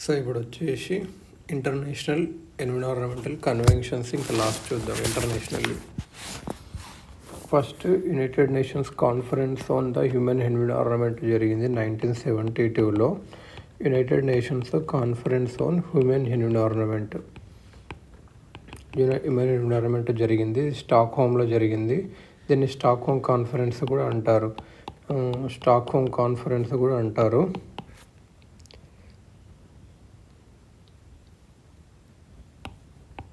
So ఇప్పుడు వచ్చేసి international environmental conventions ఇంకా లాస్ట్ చూద్దాం. Internationally first United Nations conference on the human environment జరిగింది 1972లో. United Nations conference on human environment జరిగింది. స్టాక్హోమ్లో జరిగింది. దీన్ని స్టాక్హోమ్ కాన్ఫరెన్స్ కూడా అంటారు.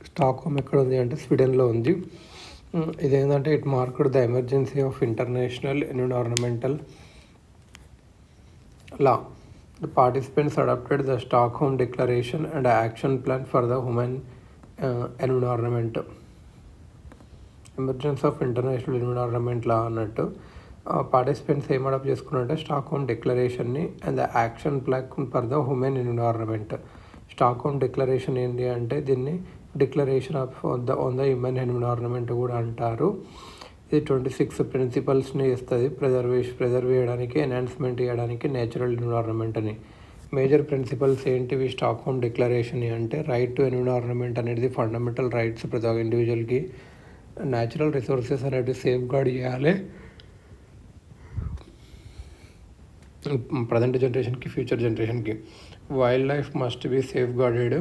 స్టాక్హోమ్ ఎక్కడ ఉంది అంటే స్వీడన్లో ఉంది. ఇదేంటంటే it marked the emergency of international environmental law. The participants adopted the Stockholm Declaration and Action Plan for the Human Environment. Emergency of international environment law అన్నట్టు పార్టిసిపెంట్స్ ఏం అడాప్ట్ చేసుకున్నారంటే స్టాక్హోమ్ డిక్లరేషన్ని and the action plan for the human environment. Stockholm declaration ఏంటి అంటే దీన్ని declaration of on the human environment కూడా అంటారు. ఇది 26 ప్రిన్సిపల్స్ని ఇస్తుంది. ప్రిజర్వ్ చేయడానికి, ఎన్హాన్స్మెంట్ చేయడానికి నేచురల్ ఎన్విరాన్మెంట్ని. మేజర్ ప్రిన్సిపల్స్ ఏంటివి స్టాక్హోమ్ డిక్లరేషన్ అంటే రైట్ టు ఎన్విరాన్మెంట్ అనేది ఫండమెంటల్ రైట్స్ ప్రతి ఒక్క ఇండివిజువల్కి. న్యాచురల్ రిసోర్సెస్ అనేవి సేఫ్ గార్డ్ చేయాలి ప్రజెంట్ జనరేషన్కి, ఫ్యూచర్ జనరేషన్కి. Wild life must be safe guarded.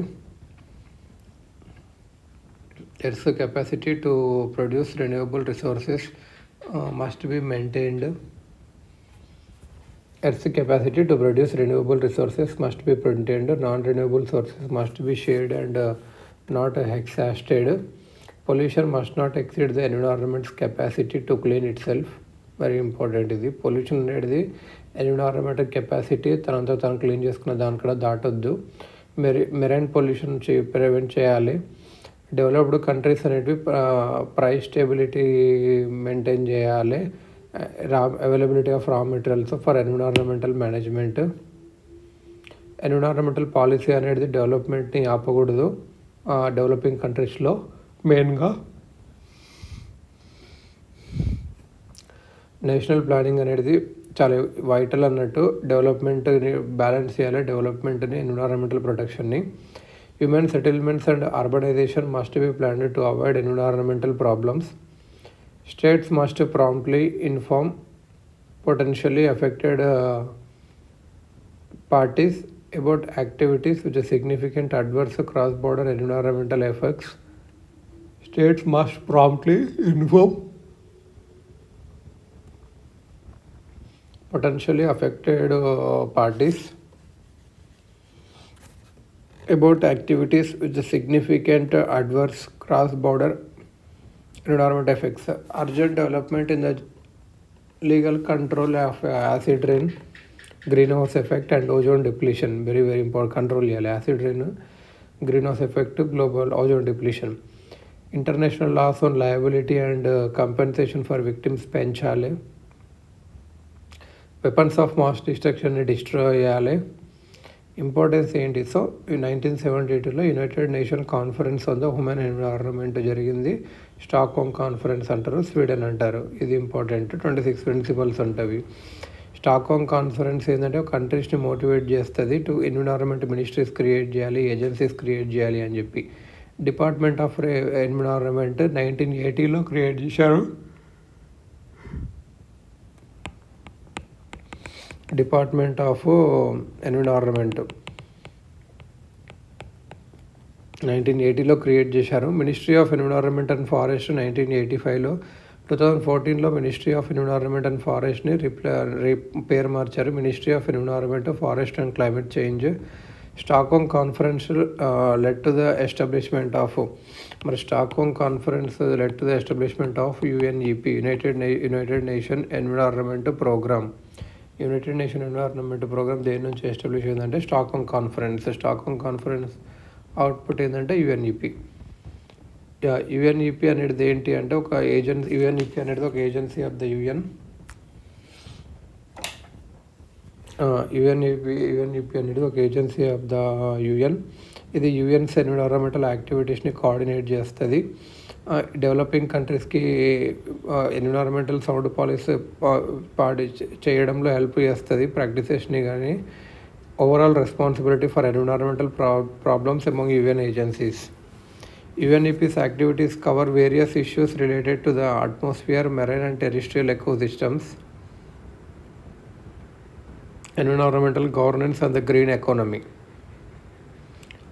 Earth's capacity to produce renewable resources must be maintained. Earth's capacity to produce renewable resources must be maintained. Non-renewable sources must be shared and not exhausted. Pollution must not exceed the environment's capacity to clean itself. Very important ఇది. Pollution అనేది environmental capacity తనంతా తను clean చేసుకున్న దానికన్నా దాటొద్దు. Marine pollution prevent చేయాలి. Developed countries అనేటివి price stability maintain చేయాలి. Availability of రా materials for environmental management. Environmental policy అనేది డెవలప్మెంట్ని ఆపకూడదు డెవలపింగ్ కంట్రీస్లో. మెయిన్గా నేషనల్ ప్లానింగ్ అనేది చాలా వైటల్ అన్నట్టు. డెవలప్మెంట్ని బ్యాలెన్స్ చేయాలి, డెవలప్మెంట్ని, environmental ప్రొటెక్షన్ని. Human settlements and urbanization must be planned to avoid environmental problems. States must promptly inform potentially affected parties about activities with a significant adverse cross-border environmental effects. States must promptly inform potentially affected parties about activities with the significant adverse cross-border environment effects. Urgent development in the legal control of acid rain, greenhouse effect and ozone depletion. Very very important. Control చేయాలి acid rain, greenhouse effect, global ozone depletion. International laws on liability and compensation for victims పెంచాలి. Weapons of mass destruction destroy చేయాలి. Importance ఏంటి? So 1972లో United Nation conference on the human environment జరిగింది. Stockholm conference అంటారు, Sweden అంటారు. ఇది important. 26 principles ఉంటాయి. Stockholm conference ఏంటంటే కంట్రీస్ని మోటివేట్ చేస్తుంది టు ఎన్విరాన్మెంట్ మినిస్ట్రీస్ క్రియేట్ చేయాలి, ఏజెన్సీస్ క్రియేట్ చేయాలి అని చెప్పి. డిపార్ట్మెంట్ ఆఫ్ ఎన్విరాన్మెంట్ 1980లో క్రియేట్ చేశారు. డిపార్ట్మెంట్ ఆఫ్ ఎన్విరాన్మెంట్ 1980లో క్రియేట్ చేశారు. Ministry of environment and forest 1985లో. 2014లో మినిస్ట్రీ ఆఫ్ ఎన్విరాన్మెంట్ అండ్ ఫారెస్ట్ని పేరు మార్చారు. Ministry of environment, forest and climate change. Stockholm conference led to the establishment of Stockholm conference led to the establishment of UNEP, United Nation Environment Programme. United Nation Environment Programme దేని నుంచి establish అయిందంటే Stockholm conference. Stockholm conference output ఏంటంటే UNEP. UNEP అనేది ఏంటి అంటే ఒక agency. UNEP అనేది ఒక agency of the UN. UNEP అనేది ఒక ఏజెన్సీ ఆఫ్ ద UN. ఇది UN's ఎన్విరాన్మెంటల్ యాక్టివిటీస్ని కోఆర్డినేట్ చేస్తుంది. డెవలపింగ్ కంట్రీస్కి ఎన్విరాన్మెంటల్ సౌండ్ పాలసీ చేయడంలో హెల్ప్ చేస్తుంది. ప్రాక్టీసెస్ని కానీ Overall responsibility for environmental problems among UN agencies. UNEP's activities cover various issues related to the atmosphere, marine and terrestrial ecosystems, environmental governance and the green economy.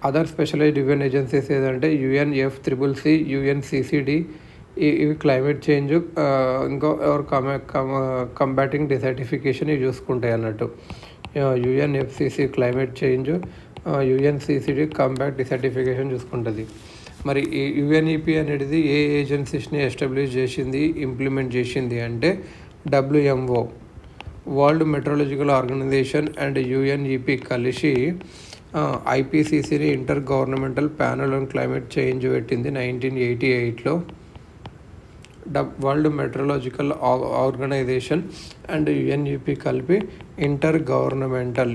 Other specialised UN agencies ఏదంటే UNFCCC, UNCCD, ఇవి climate change, ఇంకో combating desertification ఇవి చూసుకుంటాయి అన్నట్టు. UNFCCC climate change, UNCCD combat desertification చూసుకుంటుంది. మరి ఈ UNEP అనేది ఏ ఏజెన్సీస్ని ఎస్టాబ్లిష్ చేసింది, ఇంప్లిమెంట్ చేసింది అంటే WMO, world meteorological organisation and UNEP కలిసి IPCCని intergovernmental panel on climate change పెట్టింది 1988లో. World meteorological organisation and UNEP కలిపి intergovernmental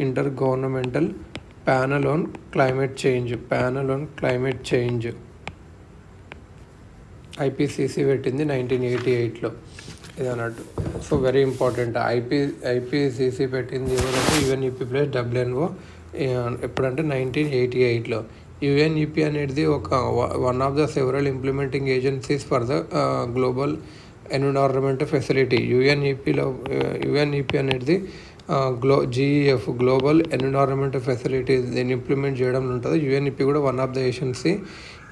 intergovernmental panel on climate change IPCC పెట్టింది 1988లో ఇది అన్నట్టు. So very important. IPCC పెట్టింది ఎవరంటే UNEP ప్లస్ WMO ఎప్పుడంటే 1988లో. UNEP అనేది ఒక one of the several implementing agencies for the global environment facility. UNEP అనేది GEF గ్లోబల్ ఎన్విరాన్మెంట్ ఫెసిలిటీ దీన్ని ఇంప్లిమెంట్ చేయడం ఉంటుంది. UNEP కూడా వన్ ఆఫ్ ద ఏజెన్సీ.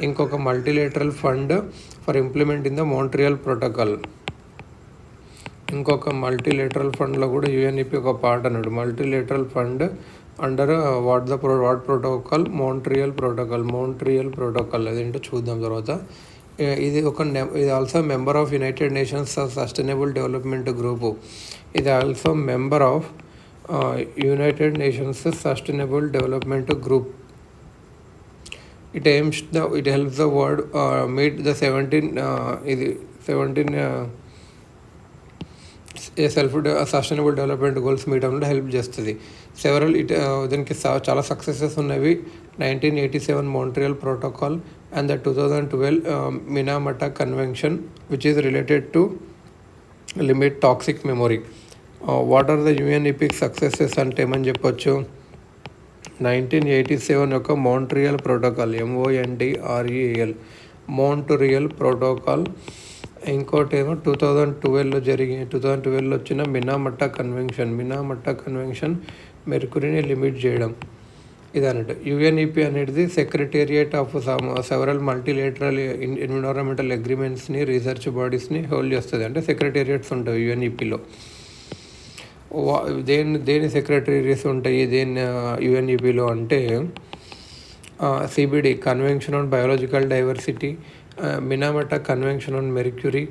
ఇంకొక multilateral fund for implementing the Montreal protocol. ఇంకొక మల్టీలేటరల్ ఫండ్లో కూడా UNEP ఒక పార్ట్ అన్నాడు. Multilateral fund under what protocol, Montreal protocol అదేంటో చూద్దాం తర్వాత. ఇది also member of United Nations sustainable development group. ఇది also member of United Nations sustainable development group. It helps the world meet the 17 sustainable development goals మీటంలో help చేస్తుంది. దీనికి చాలా successes ఉన్నవి. 1987 Montreal protocol and the 2012 Minamata convention which is related to limit toxic memory. What are the UNEP successes అంటే ఏమని చెప్పొచ్చు? 1987 యొక్క Montreal protocol, MONTREAL Montreal protocol. ఇంకోటి ఏమో 2012లో వచ్చిన మినామటా కన్వెన్షన్ మెర్క్యూరీని లిమిట్ చేయడం ఇది అన్నట్టు. UNEP అనేది secretariat of several multilateral environmental అగ్రిమెంట్స్ని, రీసెర్చ్ బాడీస్ని హోల్డ్ చేస్తుంది. అంటే సెక్రటేరియట్స్ ఉంటాయి UNEPలో. దేని సెక్రటరీస్ ఉంటాయి UNEPలో అంటే CBD convention on biological diversity, Minamata convention on mercury,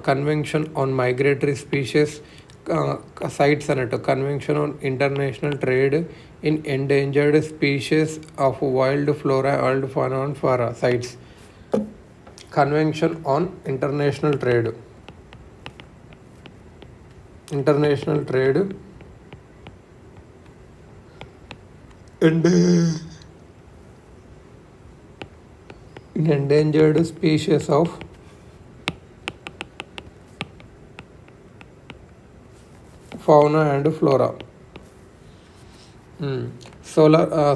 convention on migratory species, CITES అన్నట్టు convention on international trade in endangered species of wild flora, wild fauna and flora CITES. Convention on international trade and in endangered species of fauna and flora.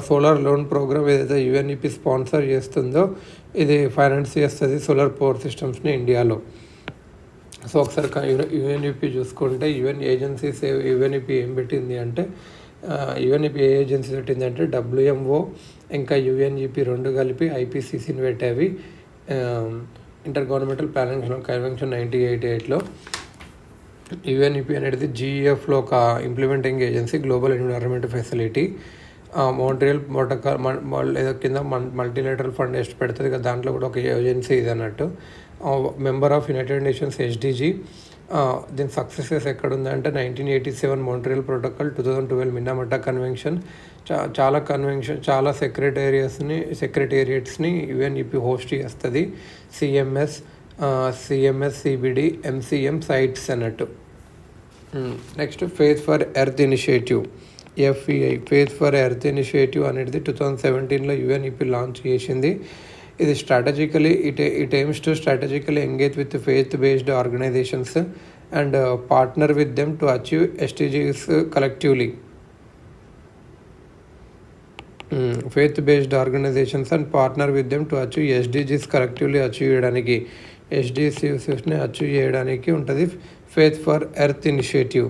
Solar loan programme ఏదైతే UNEP sponsor చేస్తుందో ఇది finance చేస్తుంది solar power సిస్టమ్స్ని ఇండియాలో. So ఒకసారి UNEP చూసుకుంటే UNEP ఏం పెట్టింది అంటే UNEP ఏ ఏజెన్సీ పెట్టింది అంటే WMO ఇంకా UNEP రెండు కలిపి IPCCని పెట్టేవి. ఇంటర్ గవర్నమెంటల్ ప్లానింగ్ కన్వెన్షన్ 1988లో. UNEP అనేది GEFలో ఒక implementing agency, global environment facility. Montreal protocol ఏదో కింద మల్టీలేటరల్ ఫండ్ ఎస్ట్ పెడుతుంది కదా, దాంట్లో కూడా ఒక ఏజెన్సీ ఇది అన్నట్టు. Member of United Nations SDG. దీని సక్సెసెస్ ఎక్కడుందంటే 1987 మాంట్రియల్ ప్రోటోకాల్, 2012 మినామటా కన్వెన్షన్. చాలా సెక్రటేరియట్స్ని UNEP హోస్ట్ చేస్తుంది. CMS, CBD, MCM సైట్స్ అన్నట్టు. Next phase for earth initiative, FEI. Phase for earth initiative అనేది 2017లో UNEP లాంచ్ చేసింది. ఇది strategically it aims to strategically engage with faith based organisations and partner with them to achieve SDGs collectively. Faith based organisations and partner with them to achieve SDGs collectively achieve చేయడానికి, ఎస్డీసీస్ని achieve చేయడానికి ఉంటుంది faith for earth initiative.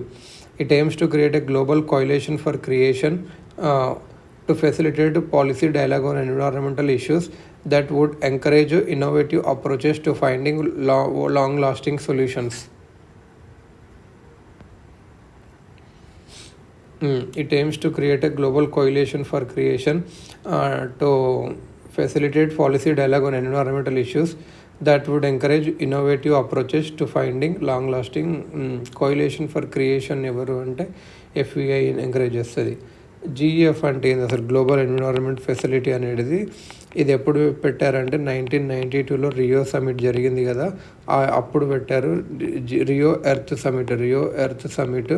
It aims to create a global coalition for creation to facilitate policy dialogue on environmental issues that would encourage innovative approaches to finding long-lasting solutions. It aims to create a global coalition for creation to facilitate policy dialogue on environmental issues that would encourage innovative approaches to finding long-lasting coalition for creation. ఎవరు అంటే FEI encourage చేస్తుంది. GEF అంటే ఏంది అసలు? Global environment facility అనేది ఇది ఎప్పుడు పెట్టారంటే 1992లో రియో సమిట్ జరిగింది కదా, అప్పుడు పెట్టారు. రియో ఎర్త్ సమిట్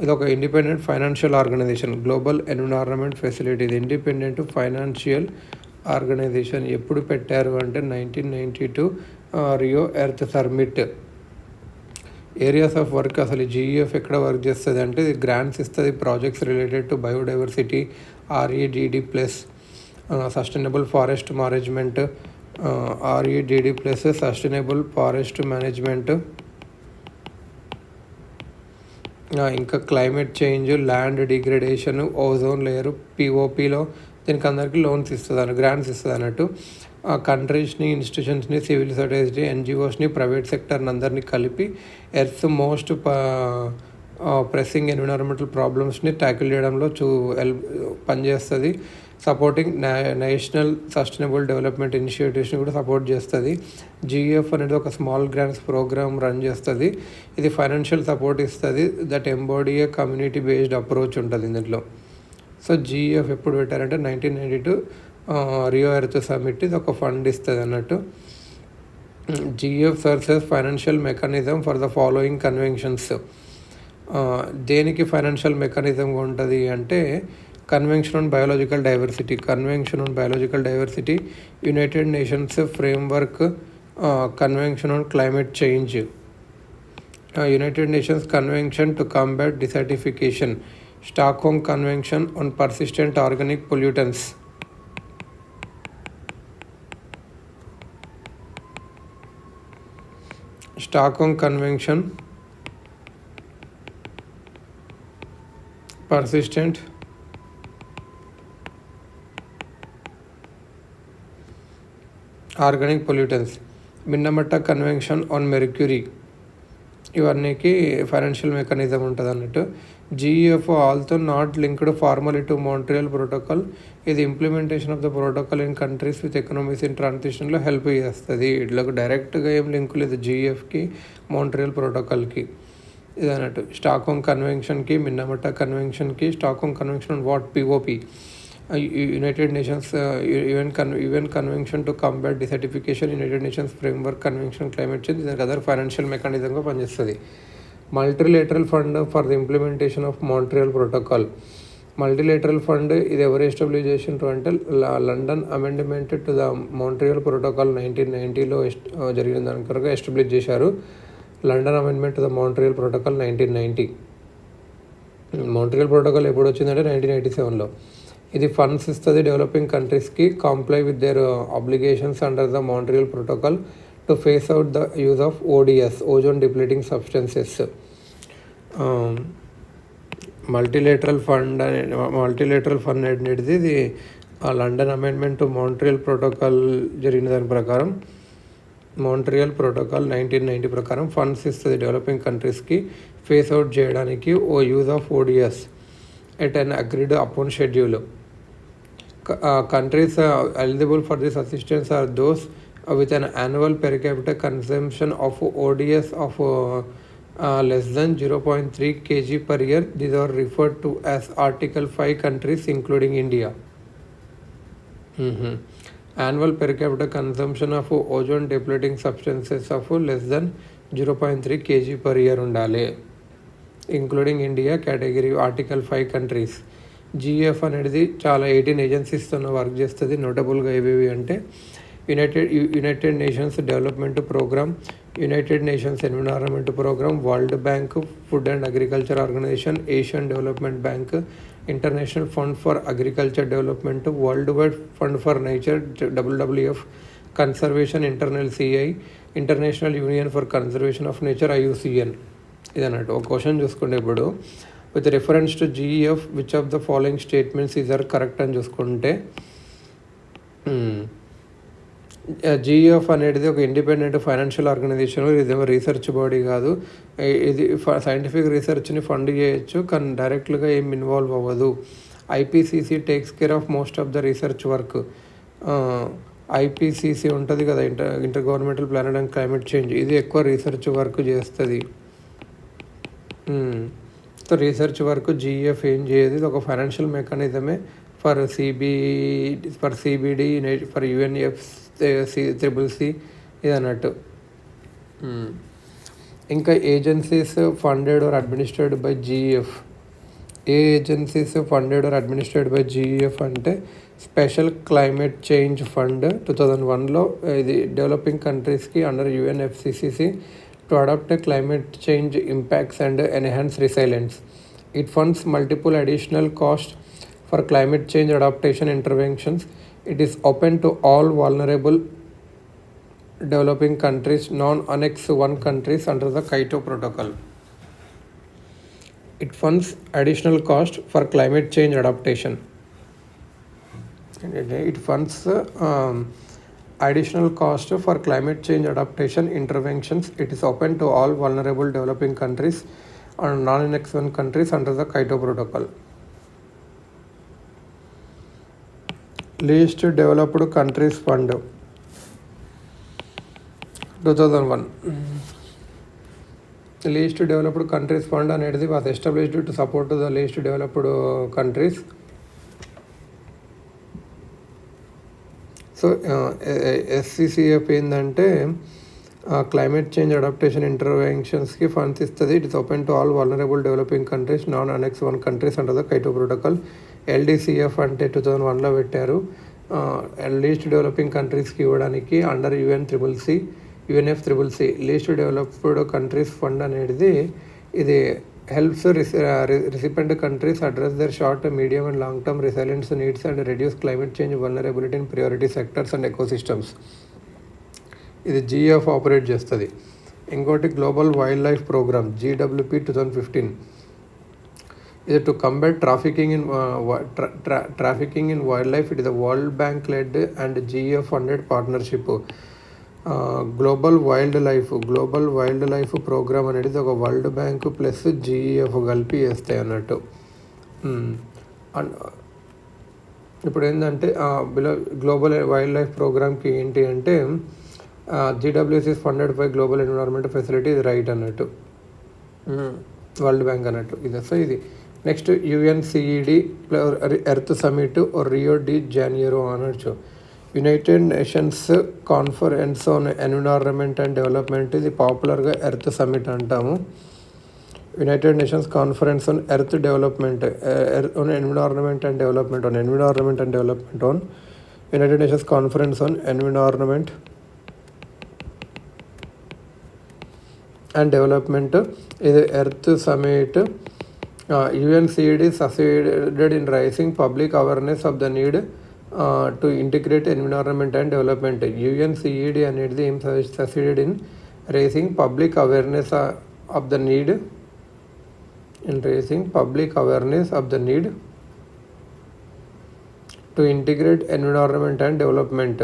ఇది ఒక independent financial organisation. Global environment facility ఇది ఇండిపెండెంట్ ఫైనాన్షియల్ ఆర్గనైజేషన్. ఎప్పుడు పెట్టారు అంటే 1992 Rio earth summit. Areas of work అసలు GEF ఎక్కడ వర్క్ చేస్తుంది అంటే ఇది గ్రాంట్స్ ఇస్తుంది projects related to biodiversity, REDD+, sustainable forest management, REDD+, sustainable forest management, ఇంకా climate change, land degradation, ozone layer, POPలో దీనికి అందరికీ లోన్స్ ఇస్తుంది, గ్రాంట్స్ ఇస్తుంది అన్నట్టు. కంట్రీస్ని, ఇన్స్టిట్యూషన్స్ని, సివిల్ సొసైటీ, NGOస్ని, ప్రైవేట్ సెక్టర్ని అందరినీ కలిపి ఎర్త్ మోస్ట్ ప్రెస్సింగ్ ఎన్విరాన్మెంటల్ ప్రాబ్లమ్స్ని ట్యాకిల్ చేయడంలో పనిచేస్తుంది. సపోర్టింగ్ నేషనల్ సస్టైనబుల్ డెవలప్మెంట్ ఇనిషియేటివ్స్ని కూడా సపోర్ట్ చేస్తుంది. GEF అనేది ఒక స్మాల్ గ్రాంట్స్ ప్రోగ్రామ్ రన్ చేస్తుంది. ఇది ఫైనాన్షియల్ సపోర్ట్ ఇస్తుంది. That embody a community based approach ఉంటుంది ఇందులో. సో GEF ఎప్పుడు పెట్టారంటే 1992 రియో ఎర్త్ సమిట్. ఇది ఒక ఫండ్ ఇస్తుంది అన్నట్టు. GEF serves as financial mechanism for the following conventions. దేనికి ఫైనాన్షియల్ మెకానిజంగా ఉంటుంది అంటే convention on biological diversity, United Nations framework convention on climate change, United Nations convention to combat desertification, Stockholm Convention on Persistent Organic Pollutants. Stockholm Convention Persistent Organic Pollutants. Minamata convention on mercury. ఇవన్నీకి financial mechanism ఉంటుంది అన్నట్టు. GEF also not linked formally to Montreal protocol. ఇది implementation of the protocol in countries with economies in ట్రాన్సిషన్లో help చేస్తుంది. ఇట్లకు డైరెక్ట్గా ఏం link లేదు GEFకి మాంట్రియల్ ప్రోటోకాల్కి. ఇది అన్నట్టు స్టాక్హోమ్ కన్వెన్షన్కి, మిన్నమట్ట కన్వెన్షన్కి. Stockholm convention on what? POP, United Nations UN convention to combat desertification, United Nations framework convention climate change. దీనికి అదర్ ఫైనాన్షియల్ మెకానిజంగా పనిచేస్తుంది. Multilateral fund for the implementation of Montreal protocol. Multilateral fund ఇది ఎవరు establish చేసిండ్రు అంటే London amendment to the Montreal protocol 1990లో జరిగిన దాని కొరకు ఎస్టాబ్లిష్ చేశారు. London amendment to the Montreal protocol 1990. Montreal protocol ఎప్పుడు వచ్చిందంటే 1987లో. ఇది ఫండ్స్ ఇస్తుంది డెవలపింగ్ కంట్రీస్కి comply with their obligations under the Montreal protocol to phase out the use of ODS, ozone depleting substances. Multilateral fund అనేది ఇది London amendment to Montreal protocol జరిగిన దాని ప్రకారం, మాంట్రియల్ ప్రోటోకాల్ 1990 ప్రకారం ఫండ్స్ ఇస్తుంది డెవలపింగ్ కంట్రీస్కి ఫేస్ అవుట్ చేయడానికి use of ODS at an agreed upon schedule. Countries eligible for this assistance are those with an annual per capita consumption of ODS of less than 0.3 kg per year. These are referred to as Article 5 countries including India. Annual per capita consumption of ozone depleting substances of less than 0.3 kg per year undale, including India category Article 5 countries. GEF అనేది చాలా 18 ఏజెన్సీస్తో work చేస్తుంది. నోటబుల్గా ఏవేవి అంటే United Nations Development Program, United Nations Environment Program, World Bank, Food and Agriculture Organization, Asian Development Bank, International Fund for Agriculture Development, Worldwide Fund for Nature, WWF, Conservation Internal CI, International Union for Conservation of Nature, IUCN. ఇదన్నట్టు ఒక question చూసుకుంటే ఇప్పుడు with reference to GEF which of the following statements is are correct అని చూసుకుంటే GEF అనేది ఒక independent financial organisation, ఇది research body కాదు. ఇది సైంటిఫిక్ రీసెర్చ్ని ఫండ్ చేయొచ్చు కానీ డైరెక్ట్గా ఏం ఇన్వాల్వ్ అవ్వదు. IPCC takes care of most of the research work. IPCC ఉంటుంది కదా, intergovernmental planet and climate change, ఇది ఎక్కువ రీసెర్చ్ వర్క్ చేస్తుంది. సో రీసెర్చ్ వర్క్ జీఈఎఫ్ ఏం చేయదు, ఇది ఒక ఫైనాన్షియల్ మెకానిజమే for CBD for UNF CCC ఇది అన్నట్టు. ఇంకా agencies funded or administered by GEF. ఏ agencies funded or administered by GEF అంటే స్పెషల్ క్లైమేట్ చేంజ్ ఫండ్ 2001లో ఇది డెవలపింగ్ కంట్రీస్కి under UNFCCC to adapt climate change impacts and enhance resilience. It funds multiple additional costs for climate change adaptation interventions. It is open to all vulnerable developing countries, non-Annex 1 countries under the Kyoto Protocol. It funds additional cost for climate change adaptation. It funds additional cost for climate change adaptation interventions. It is open to all vulnerable developing countries and non-Annex 1 countries under the Kyoto Protocol. Least Developed Countries Fund 2001. Least Developed Countries Fund అనేది was established to support the least developed countries. So SCCF ఏంటంటే climate change adaptation ఇంటర్వెన్షన్స్కి funds ఇస్తుంది. It is open to all vulnerable developing countries, non-Annex 1 countries under the Kyoto protocol. LDCF అంటే 2001లో పెట్టారు. Least developing కంట్రీస్కి ఇవ్వడానికి under UNFCCC least developed countries fund అనేది ఇది helps recipient countries address their short, medium and long term resilience needs and reduce climate change vulnerability in priority sectors and ecosystems. ఇది GF operate చేస్తుంది. ఇంకోటి Global Wildlife Programme GWP 2015. ఇది to combat trafficking in wildlife. It is the World Bank led and GF funded partnership. Global Wildlife Programme అనేది ఒక world bank plus GF కలిపి వేస్తాయి అన్నట్టు. ఇప్పుడు ఏంటంటే గ్లోబల్ వైల్డ్ లైఫ్ ప్రోగ్రామ్కి ఏంటి అంటే GWC is funded by global environment facility, ఇది రైట్ అన్నట్టు, వరల్డ్ బ్యాంక్ అన్నట్టు ఇది. సో ఇది next UNCED earth summit Rio de Janeiro అనొచ్చు. United Nations conference on environment and development, ఇది పాపులర్గా ఎర్త్ సమిట్ అంటాము. United Nations conference on earth development on environment and development on United Nations conference on environment and development, ఇది earth summit. UNCED succeeded in raising public awareness of the need to integrate environment and development. UNCED అనేది ఏం succeeded in raising public awareness of the need to integrate environment and development.